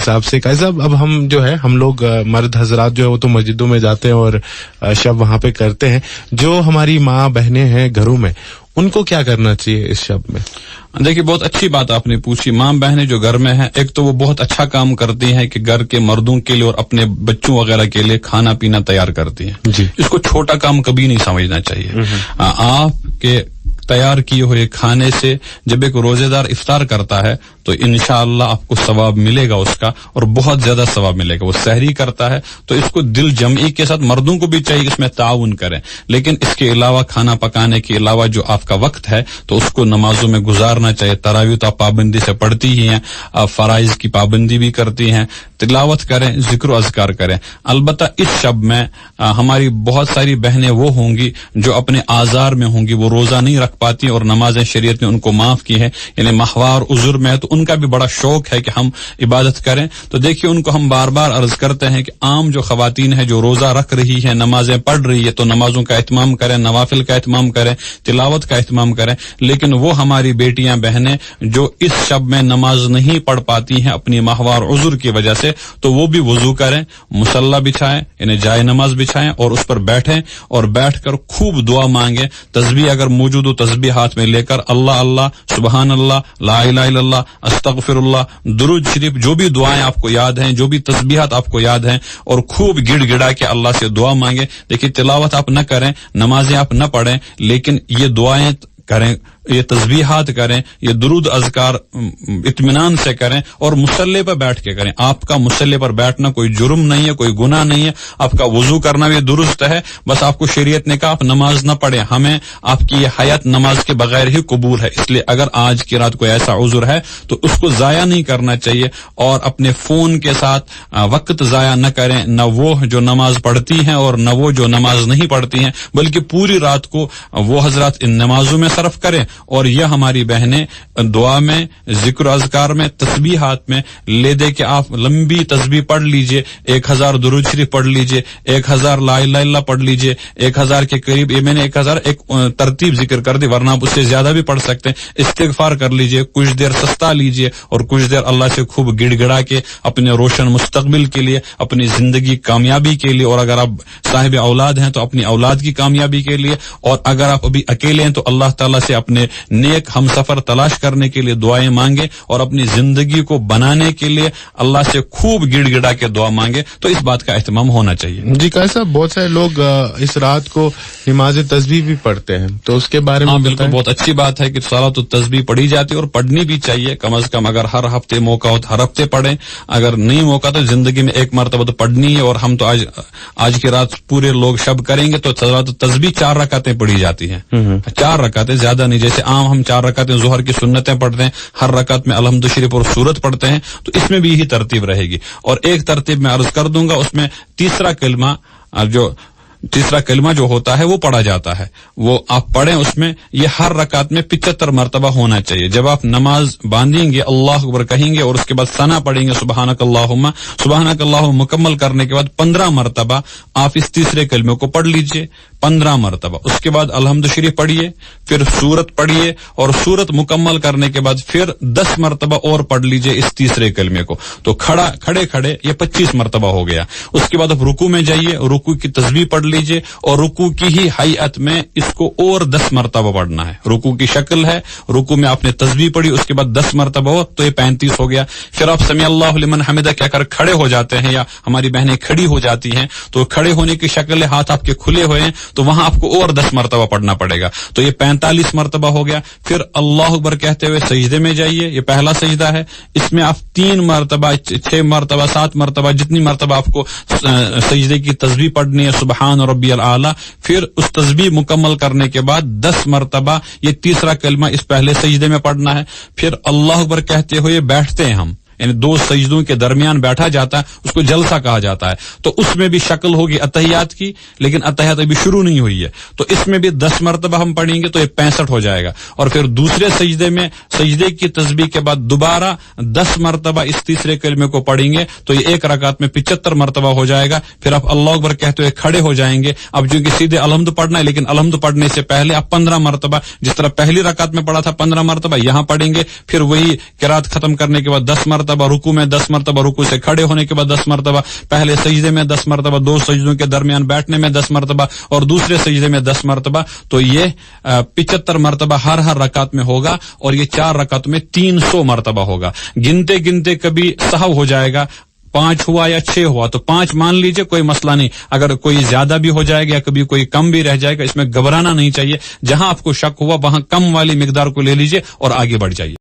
صاحب سے. قاری صاحب اب ہم جو ہے ہم لوگ مرد حضرات جو ہے وہ تو مسجدوں میں جاتے ہیں اور شب وہاں پہ کرتے ہیں. جو ہماری ماں بہنیں ہیں گھروں میں ان کو کیا کرنا چاہیے اس شب میں؟ دیکھیے بہت اچھی بات آپ نے پوچھی. ماں بہنیں جو گھر میں ہیں ایک تو وہ بہت اچھا کام کرتی ہیں کہ گھر کے مردوں کے لیے اور اپنے بچوں وغیرہ کے لیے کھانا پینا تیار کرتی ہیں. جی. اس کو چھوٹا کام کبھی نہیں سمجھنا چاہیے. آپ کے تیار کیے ہوئے کھانے سے جب ایک روزے دار افطار کرتا ہے تو انشاءاللہ آپ کو ثواب ملے گا اس کا, اور بہت زیادہ ثواب ملے گا. وہ سحری کرتا ہے تو اس کو دل جمعی کے ساتھ مردوں کو بھی چاہیے اس میں تعاون کریں, لیکن اس کے علاوہ کھانا پکانے کے علاوہ جو آپ کا وقت ہے تو اس کو نمازوں میں گزارنا چاہیے. تراویح تو آپ پابندی سے پڑھتی ہی ہیں, آپ فرائض کی پابندی بھی کرتی ہیں, تلاوت کریں, ذکر و اذکار کریں. البتہ اس شب میں ہماری بہت ساری بہنیں وہ ہوں گی جو اپنے آزار میں ہوں گی, وہ روزہ نہیں رکھ پاتی اور نمازیں شریعت نے ان کو معاف کی ہے, یعنی ماہوار عذر میں ہے, تو ان کا بھی بڑا شوق ہے کہ ہم عبادت کریں. تو دیکھیے ان کو ہم بار بار عرض کرتے ہیں کہ عام جو خواتین ہیں جو روزہ رکھ رہی ہیں, نمازیں پڑھ رہی ہے, تو نمازوں کا اہتمام کریں, نوافل کا اہتمام کریں, تلاوت کا اہتمام کریں. لیکن وہ ہماری بیٹیاں بہنیں جو اس شب میں نماز نہیں پڑھ پاتی ہیں اپنی ماہوار عذر کی وجہ سے, تو وہ بھی وضو کریں, مصلی بچھائیں یعنی جائے نماز بچھائیں اور اس پر بیٹھیں اور بیٹھ کر خوب دعا مانگیں. تسبیح اگر موجود ہو تسبیح ہاتھ میں لے کر اللہ اللہ, سبحان اللہ, لا الہ الا اللہ, استغفر اللہ, درود شریف, جو بھی دعائیں آپ کو یاد ہیں, جو بھی تسبیحات آپ کو یاد ہیں, اور خوب گڑ گڑا کے اللہ سے دعا مانگیں. دیکھیے تلاوت آپ نہ کریں, نمازیں آپ نہ پڑھیں, لیکن یہ دعائیں کریں, یہ تسبیحات کریں, یہ درود اذکار اطمینان سے کریں اور مصلی پر بیٹھ کے کریں. آپ کا مصلی پر بیٹھنا کوئی جرم نہیں ہے, کوئی گناہ نہیں ہے, آپ کا وضو کرنا بھی درست ہے. بس آپ کو شریعت نے کہا آپ نماز نہ پڑھیں, ہمیں آپ کی یہ حیات نماز کے بغیر ہی قبول ہے. اس لیے اگر آج کی رات کوئی ایسا عذر ہے تو اس کو ضائع نہیں کرنا چاہیے, اور اپنے فون کے ساتھ وقت ضائع نہ کریں, نہ وہ جو نماز پڑھتی ہیں اور نہ وہ جو نماز نہیں پڑھتی ہیں, بلکہ پوری رات کو وہ حضرات ان نمازوں میں صرف کریں. اور یہ ہماری بہنیں دعا میں, ذکر اذکار میں, تسبیحات میں لے دے کہ آپ لمبی تسبیح پڑھ لیجئے, 1000 درود شریف پڑھ لیجئے, 1000 لا الہ الا اللہ پڑھ لیجئے, 1000 کے قریب, یہ میں نے 1000 ایک ترتیب ذکر کر دی, ورنہ آپ اس سے زیادہ بھی پڑھ سکتے ہیں. استغفار کر لیجئے, کچھ دیر سستا لیجئے اور کچھ دیر اللہ سے خوب گڑ گڑا کے اپنے روشن مستقبل کے لیے, اپنی زندگی کامیابی کے لیے, اور اگر آپ صاحب اولاد ہیں تو اپنی اولاد کی کامیابی کے لیے, اور اگر آپ ابھی اکیلے ہیں تو اللہ تعالیٰ سے اپنے نیک ہم سفر تلاش کرنے کے لیے دعائیں مانگے, اور اپنی زندگی کو بنانے کے لیے اللہ سے خوب گڑ گڑا کے دعا مانگے. تو اس بات کا اہتمام ہونا چاہیے. جی قاری صاحب, بہت سارے لوگ اس رات کو نماز تسبیح بھی پڑھتے ہیں, تو اس کے بارے میں بالکل بہت اچھی بات ہے کہ صلاۃ التسبیح پڑھی جاتی ہے اور پڑھنی بھی چاہیے کم از کم. اگر ہر ہفتے موقع ہو تو ہر ہفتے پڑھیں, اگر نہیں موقع تو زندگی میں ایک مرتبہ تو پڑھنی ہے. اور ہم تو آج کی رات پورے لوگ شب کریں گے تو صلاۃ التسبیح 4 رکعتیں پڑھی جاتی ہیں, 4 رکعتیں, زیادہ نہیں. جیسے عام ہم 4 رکعتیں ظہر کی سنتیں پڑھتے ہیں, ہر رکعت میں الحمد شریف اور سورت پڑھتے ہیں, تو اس میں بھی یہی ترتیب رہے گی. اور ایک ترتیب میں عرض کر دوں گا, اس میں تیسرا کلمہ جو ہوتا ہے وہ پڑھا جاتا ہے, وہ آپ پڑھیں. اس میں یہ ہر رکعت میں 75 مرتبہ ہونا چاہیے. جب آپ نماز باندھیں گے اللہ اکبر کہیں گے اور اس کے بعد ثنا پڑھیں گے سبحانک اللہم, سبحانک اللہم مکمل کرنے کے بعد 15 مرتبہ آپ اس تیسرے کلمے کو پڑھ لیجئے, 15 مرتبہ. اس کے بعد الحمد شریف پڑھیے, پھر سورت پڑھیے, اور سورت مکمل کرنے کے بعد پھر 10 مرتبہ اور پڑھ لیجئے اس تیسرے کلمے کو. تو کھڑے کھڑے یہ 25 مرتبہ ہو گیا. اس کے بعد آپ رکوع میں جائیے, رکوع کی تسبیح پڑھ لیجئے, اور رکوع کی ہی ہیئت میں اس کو اور 10 مرتبہ پڑھنا ہے. رکوع کی شکل ہے, رکوع میں آپ نے تسبیح پڑھی, اس کے بعد 10 مرتبہ ہو تو یہ 35 ہو گیا. پھر آپ سمیع اللہ لمن حمدہ کہہ کر کھڑے ہو جاتے ہیں, یا ہماری بہنیں کھڑی ہو جاتی ہیں, تو کھڑے ہونے کی شکل ہے, ہاتھ آپ کے کھلے ہوئے ہیں, تو وہاں آپ کو اور 10 مرتبہ پڑھنا پڑے گا. تو یہ 45 مرتبہ ہو گیا. پھر اللہ اکبر کہتے ہوئے سجدے میں جائیے, یہ پہلا سجدہ ہے. اس میں آپ 3 مرتبہ, 6 مرتبہ, 7 مرتبہ, جتنی مرتبہ آپ کو سجدے کی تسبیح پڑھنی ہے سبحان ربی الاعلی. پھر اس تسبیح مکمل کرنے کے بعد 10 مرتبہ یہ تیسرا کلمہ اس پہلے سجدے میں پڑھنا ہے. پھر اللہ اکبر کہتے ہوئے بیٹھتے ہیں ہم, یعنی 2 سجدوں کے درمیان بیٹھا جاتا ہے, اس کو جلسہ کہا جاتا ہے. تو اس میں بھی شکل ہوگی اتحیات کی, لیکن اتحیات ابھی شروع نہیں ہوئی ہے, تو اس میں بھی 10 مرتبہ ہم پڑھیں گے تو یہ 65 ہو جائے گا. اور پھر دوسرے سجدے میں سجدے کی تسبیح کے بعد دوبارہ 10 مرتبہ اس تیسرے کلمے کو پڑھیں گے تو یہ ایک رکعت میں 75 مرتبہ ہو جائے گا. پھر آپ اللہ اکبر کہتے ہوئے کھڑے ہو جائیں گے. اب جو کہ سیدھے الحمد پڑھنا ہے, لیکن الحمد پڑھنے سے پہلے آپ 15 مرتبہ, جس طرح پہلی رکعت میں پڑھا تھا 15 مرتبہ, یہاں پڑھیں گے. پھر وہی قرات ختم کرنے کے بعد 10 مرتبہ مرتبہ رکوع میں 10 مرتبہ رکوع سے کھڑے ہونے کے بعد 10 مرتبہ پہلے سجدے میں 10 مرتبہ 2 سجدوں کے درمیان بیٹھنے میں 10 مرتبہ اور دوسرے سجدے میں 10 مرتبہ تو یہ 75 مرتبہ ہر رکعت میں ہوگا اور یہ 4 رکعت میں 300 مرتبہ ہوگا. گنتے گنتے کبھی سہو ہو جائے گا 5 ہوا یا 6 ہوا تو 5 مان لیجئے کوئی مسئلہ نہیں. اگر کوئی زیادہ بھی ہو جائے گا یا کبھی کوئی کم بھی رہ جائے گا اس میں گھبرانا نہیں چاہیے. جہاں آپ کو شک ہوا وہاں کم والی مقدار کو لے لیجئے اور آگے بڑھ جائیے.